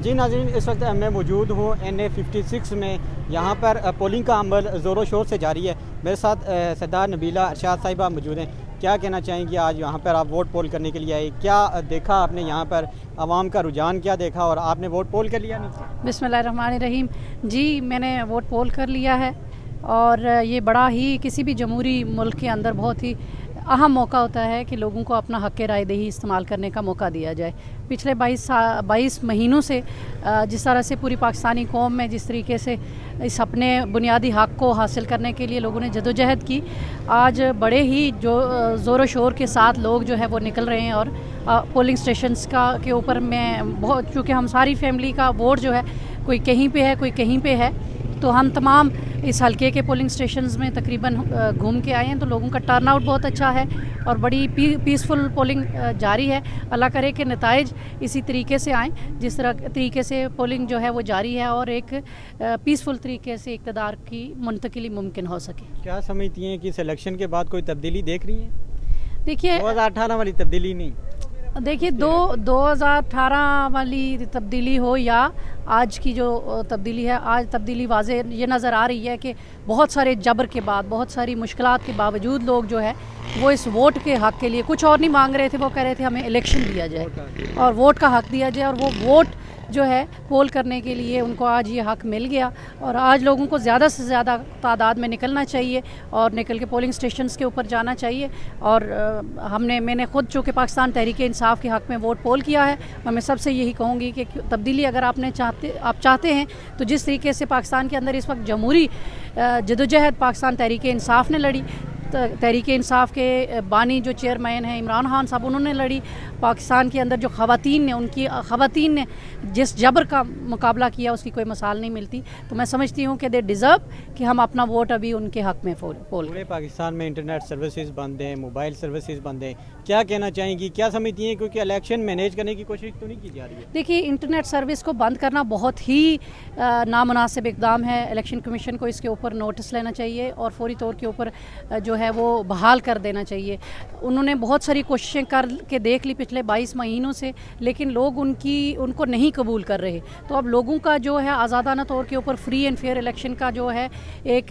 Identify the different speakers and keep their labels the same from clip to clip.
Speaker 1: जी नाज़रीन, इस वक्त मैं मौजूद हूँ NA 56 में। यहाँ पर पोलिंग का अमल ज़ोरों शोर से जारी है। मेरे साथ सरदार नबीला अरशाद साहिबा मौजूद हैं। क्या कहना चाहेंगी, आज यहाँ पर आप वोट पोल करने के लिए आए, क्या देखा आपने यहाँ पर, आवाम का रुझान क्या देखा और आपने वोट पोल कर लिया? नहीं,
Speaker 2: बिस्मिल्लाहिर्रहमानिर्रहीम। जी, मैंने वोट पोल कर लिया है और ये बड़ा ही किसी भी जमहूरी मुल्क के अंदर बहुत ही अहम मौका होता है कि लोगों को अपना हक़ राय दही इस्तेमाल करने का मौका दिया जाए। पिछले 22 महीनों से जिस तरह से पूरी पाकिस्तानी कौम में जिस तरीके से इस अपने बुनियादी हक़ को हासिल करने के लिए लोगों ने जदोजहद की, आज बड़े ही जो ज़ोर शोर के साथ लोग जो है वो निकल रहे हैं। और पोलिंग स्टेशंस के ऊपर मैं बहुत, चूँकि हम सारी फैमिली का वोट जो है कोई कहीं पे है कोई कहीं पे है, तो हम तमाम इस हलके के पोलिंग स्टेशंस में तकरीबन घूम के आए हैं। तो लोगों का टर्नआउट बहुत अच्छा है और बड़ी पीसफुल पोलिंग जारी है। अल्लाह करे कि नताइज इसी तरीके से आएँ जिस तरीके से पोलिंग जो है वो जारी है और एक पीसफुल तरीके से इक़्तिदार की मुंतकिली मुमकिन हो सके।
Speaker 1: क्या समझती हैं कि इस इलेक्शन के बाद कोई तब्दीली देख रही हैं?
Speaker 2: देखिए,
Speaker 1: 2018 वाली तब्दीली नहीं,
Speaker 2: देखिए 2018 वाली तब्दीली हो या आज की जो तब्दीली है, आज तब्दीली वाज़े ये नज़र आ रही है कि बहुत सारे जबर के बाद, बहुत सारी मुश्किलात के बावजूद लोग जो है वो इस वोट के हक़ के लिए कुछ और नहीं मांग रहे थे, वो कह रहे थे हमें इलेक्शन दिया जाए और वोट का हक़ दिया जाए। और वो वोट जो है पोल करने के लिए उनको आज ये हक़ मिल गया और आज लोगों को ज़्यादा से ज़्यादा तादाद में निकलना चाहिए और निकल के पोलिंग स्टेशंस के ऊपर जाना चाहिए। और मैंने ख़ुद चूँकि पाकिस्तान तहरीक इंसाफ के हक़ में वोट पोल किया है, मैं सबसे यही कहूँगी कि तब्दीली अगर आप चाहते हैं तो जिस तरीके से पाकिस्तान के अंदर इस वक्त जमहूरी जदोजहद पाकिस्तान तहरीक इंसाफ ने लड़ी, तहरीक इंसाफ के बानी जो चेयरमैन हैं इमरान खान साहब, उन्होंने लड़ी। पाकिस्तान के अंदर जो ख़वातीन ने जिस जबर का मुकाबला किया उसकी कोई मिसाल नहीं मिलती। तो मैं समझती हूँ कि दे डिज़र्व कि हम अपना वोट अभी उनके हक़ में पोल।
Speaker 1: पूरे पाकिस्तान में इंटरनेट सर्विसेज बंद हैं, मोबाइल सर्विसेज बंद हैं, क्या कहना चाहेंगी, क्या समझती हैं, क्योंकि इलेक्शन मैनेज करने की कोशिश तो नहीं की जा रही है?
Speaker 2: देखिए, इंटरनेट सर्विस को बंद करना बहुत ही नामुनासिब इक़दाम है। इलेक्शन कमीशन को इसके ऊपर नोटिस लेना चाहिए और फौरी तौर के ऊपर जो है वो बहाल कर देना चाहिए। उन्होंने बहुत सारी कोशिशें कर के देख ली पिछले 22 महीनों से, लेकिन लोग उनको नहीं कबूल कर रहे। तो अब लोगों का जो है आज़ादाना तौर के ऊपर फ्री एंड फेयर इलेक्शन का जो है एक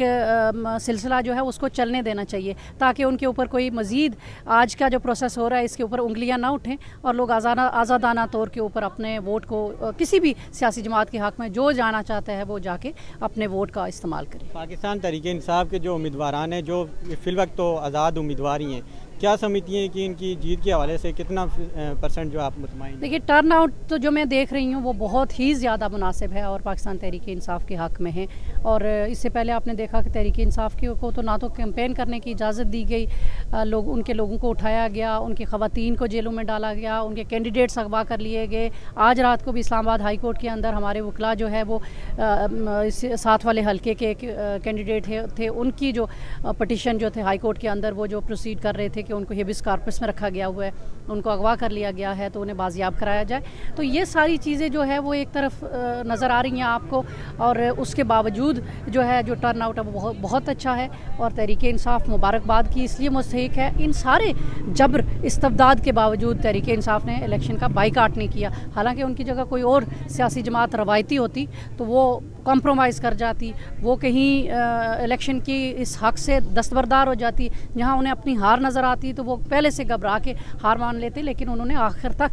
Speaker 2: सिलसिला जो है उसको चलने देना चाहिए, ताकि उनके ऊपर कोई मज़ीद आज का जो प्रोसेस हो रहा है इसके ऊपर उंगलियां ना उठें और लोग आज़ादाना तौर के ऊपर अपने वोट को किसी भी सियासी जमात के हक़ में जो जाना चाहता है वो जाके अपने वोट का इस्तेमाल करें।
Speaker 1: पाकिस्तान तहरीक इंसाफ के जो उम्मीदवारान हैं, जो फिलवक्त तो आज़ाद उम्मीदवार ही हैं, क्या समझती हैं कि इनकी जीत के हवाले से कितना % जो आप मुतमईन?
Speaker 2: देखिए, टर्न आउट तो जो मैं देख रही हूँ वो बहुत ही ज़्यादा मुनासिब है और पाकिस्तान तहरीक इंसाफ के हक़ में है। और इससे पहले आपने देखा कि तहरीक इंसाफ को तो ना तो कैंपेन करने की इजाज़त दी गई, उनके लोगों को उठाया गया, उनकी ख़वातीन को जेलों में डाला गया, उनके कैंडिडेट्स अगवा कर लिए गए। आज रात को भी इस्लामाबाद हाई कोर्ट के अंदर हमारे वकला जो है वो साथ वाले हल्के के कैंडिडेट थे, उनकी जो पटिशन जो थे हाई कोर्ट के अंदर वो जो प्रोसीड कर रहे थे कि उनको हेबिस कॉर्पस में रखा गया हुआ है, उनको अगवा कर लिया गया है, तो उन्हें बाजियाब कराया जाए। तो ये सारी चीज़ें जो है वो एक तरफ नज़र आ रही हैं आपको, और उसके बावजूद जो है जो टर्न आउट है वो बहुत अच्छा है और तहरीक इंसाफ मुबारकबाद की इसलिए मुस्तहिक है। इन सारे जबर इस्तबदाद के बावजूद तहरीक इंसाफ ने इलेक्शन का बाइकाट नहीं किया। हालांकि उनकी जगह कोई और सियासी जमात रवायती होती तो वो कॉम्प्रोमाइज़ कर जाती, वो कहीं इलेक्शन की इस हक़ से दस्तबरदार हो जाती। जहाँ उन्हें अपनी हार नज़र आती तो वो पहले से घबरा के हार मान लेते, लेकिन उन्होंने आखिर तक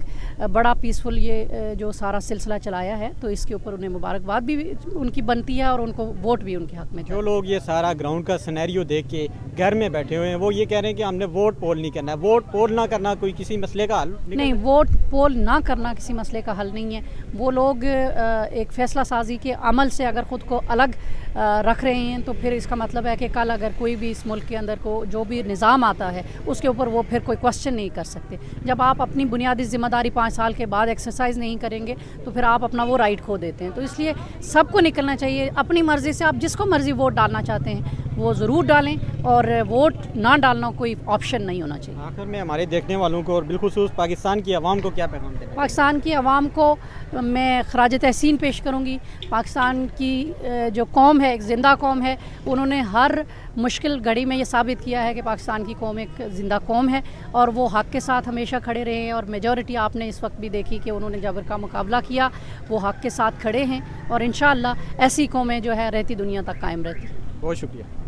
Speaker 2: बड़ा पीसफुल ये जो सारा सिलसिला चलाया है, तो इसके ऊपर उन्हें मुबारकबाद भी उनकी बनती है और उनको वोट भी उनके हक़ में।
Speaker 1: जो लोग ये सारा ग्राउंड का सिनेरियो देख के घर में बैठे हुए हैं, वो ये कह रहे हैं कि हमने वोट पोल नहीं करना है। वोट पोल ना करना कोई किसी मसले का हल
Speaker 2: नहीं, वोट पोल ना करना किसी मसले का हल नहीं है। वो लोग एक फ़ैसला साजी के अमल से अगर ख़ुद को अलग रख रहे हैं तो फिर इसका मतलब है कि कल अगर कोई भी इस मुल्क के अंदर को जो भी निज़ाम आता है उसके ऊपर वो फिर कोई क्वेश्चन नहीं कर सकते। जब आप अपनी बुनियादी ज़िम्मेदारी 5 साल के बाद एक्सरसाइज नहीं करेंगे तो फिर आप अपना वो राइट खो देते हैं। तो इसलिए सबको निकलना चाहिए अपनी मर्ज़ी से। आप जिसको मर्ज़ी वोट डालना चाहते हैं वो ज़रूर डालें और वोट ना डालना कोई ऑप्शन नहीं होना चाहिए।
Speaker 1: आखिर में हमारे देखने वालों को और बिलखुसूस पाकिस्तान की आवाम को क्या पैगाम देना?
Speaker 2: पाकिस्तान की आवाम को मैं खराज तहसीन पेश करूँगी। पाकिस्तान की जो कौम है, एक ज़िंदा कौम है, उन्होंने हर मुश्किल घड़ी में ये साबित किया है कि पाकिस्तान की कौम एक ज़िंदा कौम है और वो हक़ के साथ हमेशा खड़े रहे हैं। और मेजॉरिटी आपने इस वक्त भी देखी कि उन्होंने जबर का मुकाबला किया, वो हक़ के साथ खड़े हैं और इंशाअल्लाह ऐसी कौमें जो है रहती दुनिया तक कायम रहती।
Speaker 1: बहुत शुक्रिया।